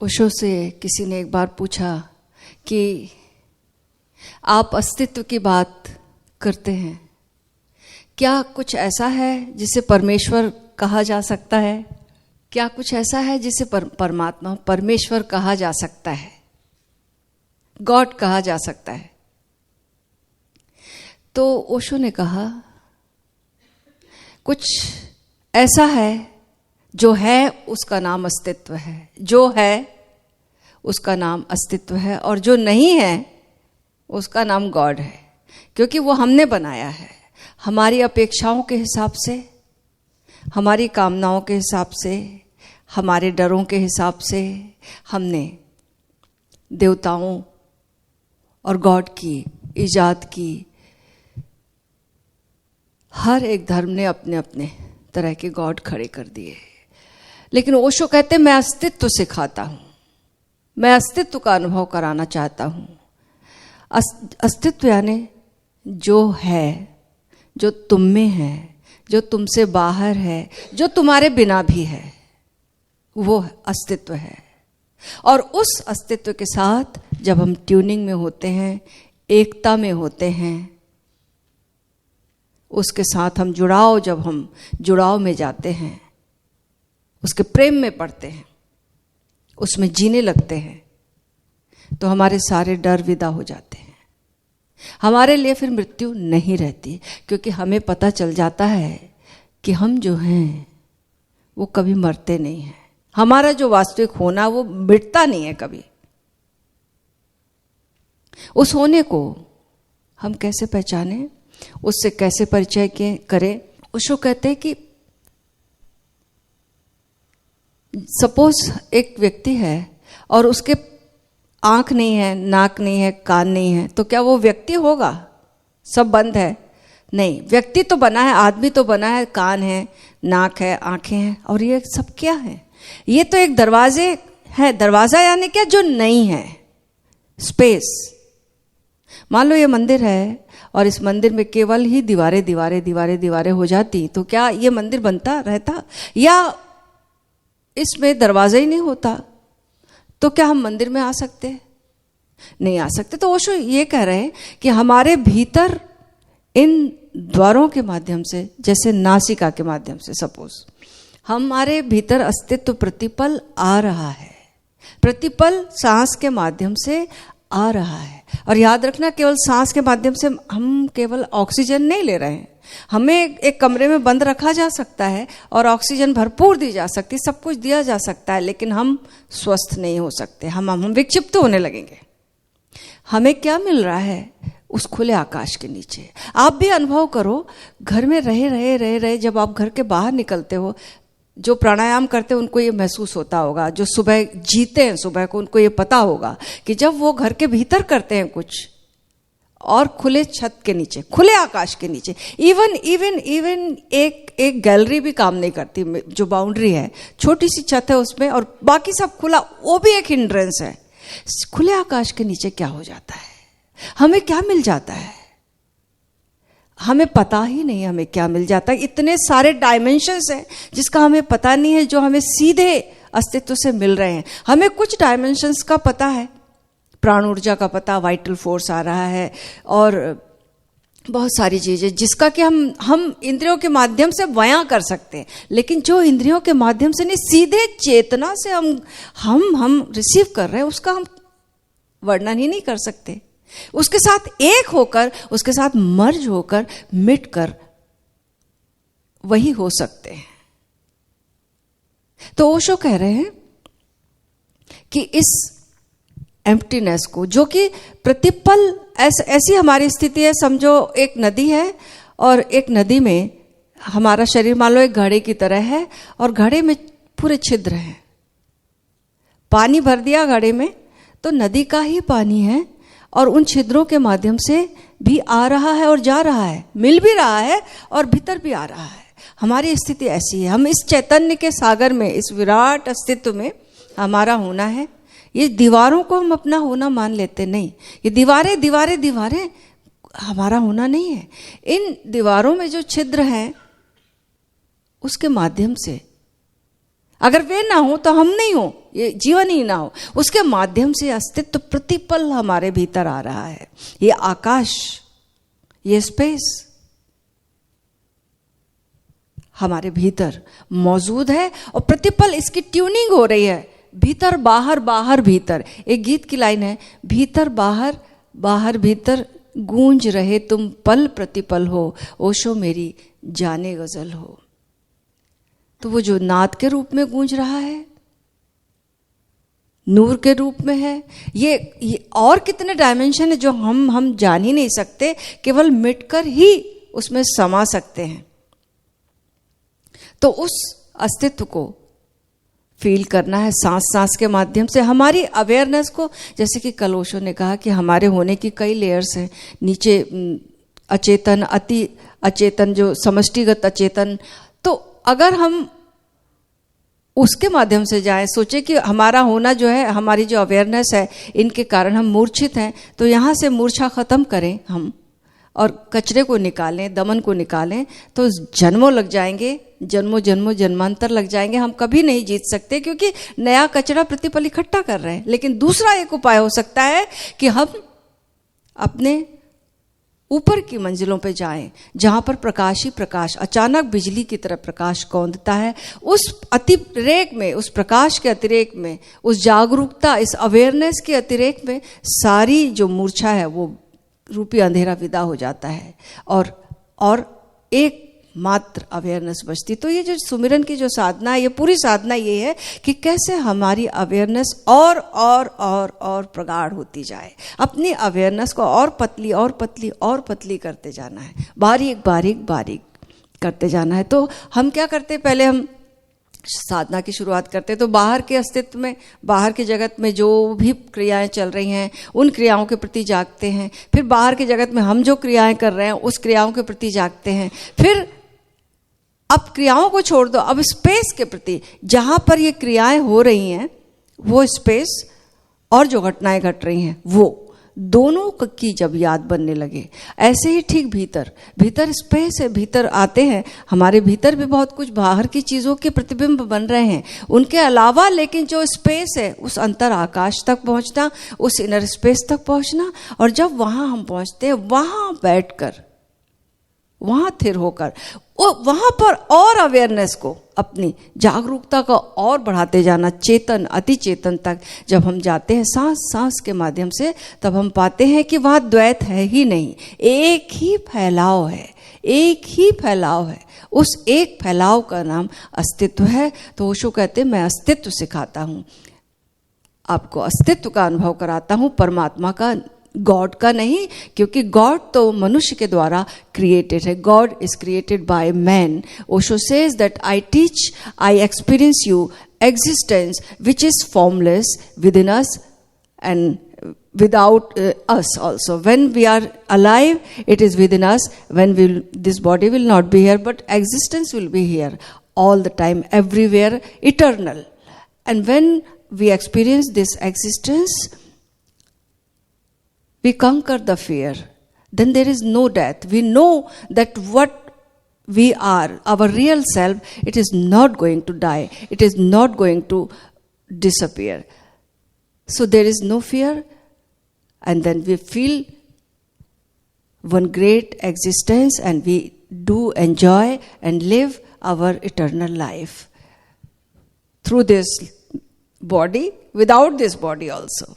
ओशो से किसी ने एक बार पूछा कि आप अस्तित्व की बात करते हैं, क्या कुछ ऐसा है जिसे परमेश्वर कहा जा सकता है? क्या कुछ ऐसा है जिसे परमात्मा परमेश्वर कहा जा सकता है, गॉड कहा जा सकता है? तो ओशो ने कहा कुछ ऐसा है जो है उसका नाम अस्तित्व है, जो है उसका नाम अस्तित्व है, और जो नहीं है उसका नाम गॉड है, क्योंकि वो हमने बनाया है। हमारी अपेक्षाओं के हिसाब से, हमारी कामनाओं के हिसाब से, हमारे डरों के हिसाब से हमने देवताओं और गॉड की इजाद की। हर एक धर्म ने अपने अपने तरह के गॉड खड़े कर दिए। लेकिन ओशो कहते मैं अस्तित्व सिखाता हूं, मैं अस्तित्व का अनुभव कराना चाहता हूं। अस्तित्व यानी जो है, जो तुम में है, जो तुमसे बाहर है, जो तुम्हारे बिना भी है, वो अस्तित्व है। और उस अस्तित्व के साथ जब हम ट्यूनिंग में होते हैं, एकता में होते हैं, उसके साथ हम जब हम जुड़ाव में जाते हैं, उसके प्रेम में पड़ते हैं, उसमें जीने लगते हैं, तो हमारे सारे डर विदा हो जाते हैं। हमारे लिए फिर मृत्यु नहीं रहती, क्योंकि हमें पता चल जाता है कि हम जो हैं वो कभी मरते नहीं हैं। हमारा जो वास्तविक होना वो मिटता नहीं है कभी। उस होने को हम कैसे पहचानें, उससे कैसे परिचय करें? ओशो कहते हैं कि सपोज एक व्यक्ति है और उसके आंख नहीं है, नाक नहीं है, कान नहीं है, तो क्या वो व्यक्ति होगा? सब बंद है? नहीं, व्यक्ति तो बना है, आदमी तो बना है, कान है, नाक है, आंखें हैं, और ये सब क्या है? ये तो एक दरवाजे है। दरवाजा यानी क्या? जो नहीं है, स्पेस। मान लो ये मंदिर है और इस मंदिर में केवल ही दीवारें दीवारें दीवारें दीवारें हो जाती, तो क्या ये मंदिर बनता रहता? या इसमें दरवाजा ही नहीं होता, तो क्या हम मंदिर में आ सकते? नहीं आ सकते। तो ओशो ये कह रहे हैं कि हमारे भीतर इन द्वारों के माध्यम से, जैसे नासिका के माध्यम से, सपोज हमारे भीतर अस्तित्व प्रतिपल आ रहा है, प्रतिपल सांस के माध्यम से आ रहा है। और याद रखना, केवल सांस के माध्यम से हम केवल ऑक्सीजन नहीं ले रहे हैं। हमें एक कमरे में बंद रखा जा सकता है और ऑक्सीजन भरपूर दी जा सकती, सब कुछ दिया जा सकता है, लेकिन हम स्वस्थ नहीं हो सकते। हम विक्षिप्त होने लगेंगे। हमें क्या मिल रहा है? उस खुले आकाश के नीचे। आप भी अनुभव करो, घर में रहे जब आप घर के बाहर निकलते हो, जो प्राणायाम करते हैं उनको ये महसूस होता होगा, जो सुबह जीते हैं सुबह को, उनको ये पता होगा कि जब वो घर के भीतर करते हैं कुछ, और खुले छत के नीचे, खुले आकाश के नीचे, इवन एक गैलरी भी काम नहीं करती, जो बाउंड्री है, छोटी सी छत है उसमें, और बाकी सब खुला, वो भी एक हिंड्रेंस है। खुले आकाश के नीचे क्या हो जाता है? हमें क्या मिल जाता है? हमें पता ही नहीं हमें क्या मिल जाता है। इतने सारे डायमेंशंस हैं जिसका हमें पता नहीं है, जो हमें सीधे अस्तित्व से मिल रहे हैं। हमें कुछ डायमेंशंस का पता है, प्राण ऊर्जा का पता, वाइटल फोर्स आ रहा है, और बहुत सारी चीजें जिसका कि हम इंद्रियों के माध्यम से बयां कर सकते हैं, लेकिन जो इंद्रियों के माध्यम से नहीं, सीधे चेतना से हम रिसीव कर रहे हैं, उसका हम वर्णन ही नहीं कर सकते। उसके साथ एक होकर, उसके साथ मर्ज होकर, मिटकर वही हो सकते हैं। तो ओशो कह रहे हैं कि इस एम्प्टीनेस को, जो कि प्रतिपल ऐसी हमारी स्थिति है, समझो एक नदी है और एक नदी में हमारा शरीर मान लो एक घड़े की तरह है, और घड़े में पूरे छिद्र हैं। पानी भर दिया घड़े में तो नदी का ही पानी है, और उन छिद्रों के माध्यम से भी आ रहा है और जा रहा है, मिल भी रहा है और भीतर भी आ रहा है। हमारी स्थिति ऐसी है। हम इस चैतन्य के सागर में, इस विराट अस्तित्व में हमारा होना है। ये दीवारों को हम अपना होना मान लेते नहीं। ये दीवारें दीवारें दीवारें हमारा होना नहीं है। इन दीवारों में जो छिद्र हैं उसके माध्यम से अगर वे ना हो तो हम नहीं हो, ये जीवन ही ना हो। उसके माध्यम से अस्तित्व प्रतिपल हमारे भीतर आ रहा है। ये आकाश, ये स्पेस हमारे भीतर मौजूद है और प्रतिपल इसकी ट्यूनिंग हो रही है, भीतर बाहर बाहर भीतर। एक गीत की लाइन है, भीतर बाहर बाहर भीतर गूंज रहे तुम पल प्रतिपल हो, ओशो मेरी जाने गजल हो। तो वो जो नाद के रूप में गूंज रहा है, नूर के रूप में है, ये और कितने डायमेंशन है जो हम जान ही नहीं सकते, केवल मिटकर ही उसमें समा सकते हैं। तो उस अस्तित्व को फील करना है सांस सांस के माध्यम से, हमारी अवेयरनेस को। जैसे कि कल ओशो ने कहा कि हमारे होने की कई लेयर्स हैं, नीचे अचेतन, अति अचेतन, जो समष्टिगत अचेतन। तो अगर हम उसके माध्यम से जाएं, सोचे कि हमारा होना जो है, हमारी जो अवेयरनेस है, इनके कारण हम मूर्छित हैं, तो यहाँ से मूर्छा खत्म करें हम और कचरे को निकालें, दमन को निकालें, तो जन्मों लग जाएंगे, जन्मों जन्मांतर लग जाएंगे, हम कभी नहीं जीत सकते, क्योंकि नया कचरा प्रतिपल इकट्ठा कर रहे हैं। लेकिन दूसरा एक उपाय हो सकता है कि हम अपने ऊपर की मंजिलों पे जाएं, जहां पर प्रकाश ही प्रकाश, अचानक बिजली की तरह प्रकाश कौंधता है। उस अतिरेक में, उस प्रकाश के अतिरेक में, उस जागरूकता, इस अवेयरनेस के अतिरेक में सारी जो मूर्छा है वो रूपी अंधेरा विदा हो जाता है और एक मात्र अवेयरनेस बचती। तो ये जो सुमिरन की जो साधना है, ये पूरी साधना ये है कि कैसे हमारी अवेयरनेस और प्रगाढ़ होती जाए। अपनी अवेयरनेस को और पतली करते जाना है, बारीक करते जाना है। तो हम क्या करते, पहले हम साधना की शुरुआत करते तो बाहर के अस्तित्व में, बाहर के जगत में जो भी क्रियाएं चल रही हैं उन क्रियाओं के प्रति जागते हैं। फिर बाहर के जगत में हम जो क्रियाएं कर रहे हैं उस क्रियाओं के प्रति जागते हैं। फिर अब क्रियाओं को छोड़ दो, अब स्पेस के प्रति, जहां पर ये क्रियाएं हो रही हैं वो स्पेस और जो घटनाएं घट रही हैं वो दोनों की जब याद बनने लगे, ऐसे ही ठीक भीतर स्पेस है, भीतर आते हैं, हमारे भीतर भी बहुत कुछ बाहर की चीज़ों के प्रतिबिंब बन रहे हैं। उनके अलावा लेकिन जो स्पेस है, उस अंतर आकाश तक पहुंचना, उस इनर स्पेस तक पहुंचना, और जब वहाँ हम पहुंचते हैं, वहाँ बैठकर, वहाँ स्थिर होकर, वहाँ पर और अवेयरनेस को, अपनी जागरूकता को और बढ़ाते जाना, चेतन अति चेतन तक जब हम जाते हैं सांस सांस के माध्यम से, तब हम पाते हैं कि वहाँ द्वैत है ही नहीं, एक ही फैलाव है। उस एक फैलाव का नाम अस्तित्व है। तो ओशो कहते हैं, मैं अस्तित्व सिखाता हूँ आपको, अस्तित्व का अनुभव कराता हूँ, परमात्मा का, गॉड का नहीं, क्योंकि गॉड तो मनुष्य के द्वारा क्रिएटेड है। God is created by man. Osho says that I teach, I experience you existence which is formless with in us and without us also. When we are alive, it is within us. When this body will not be here, but existence will be here all the time, everywhere, eternal. And when we experience this existence, we conquer the fear. Then there is no death. We know that what we are, our real self, it is not going to die. It is not going to disappear. So there is no fear. And then we feel one great existence, and we do enjoy and live our eternal life through this body, without this body also.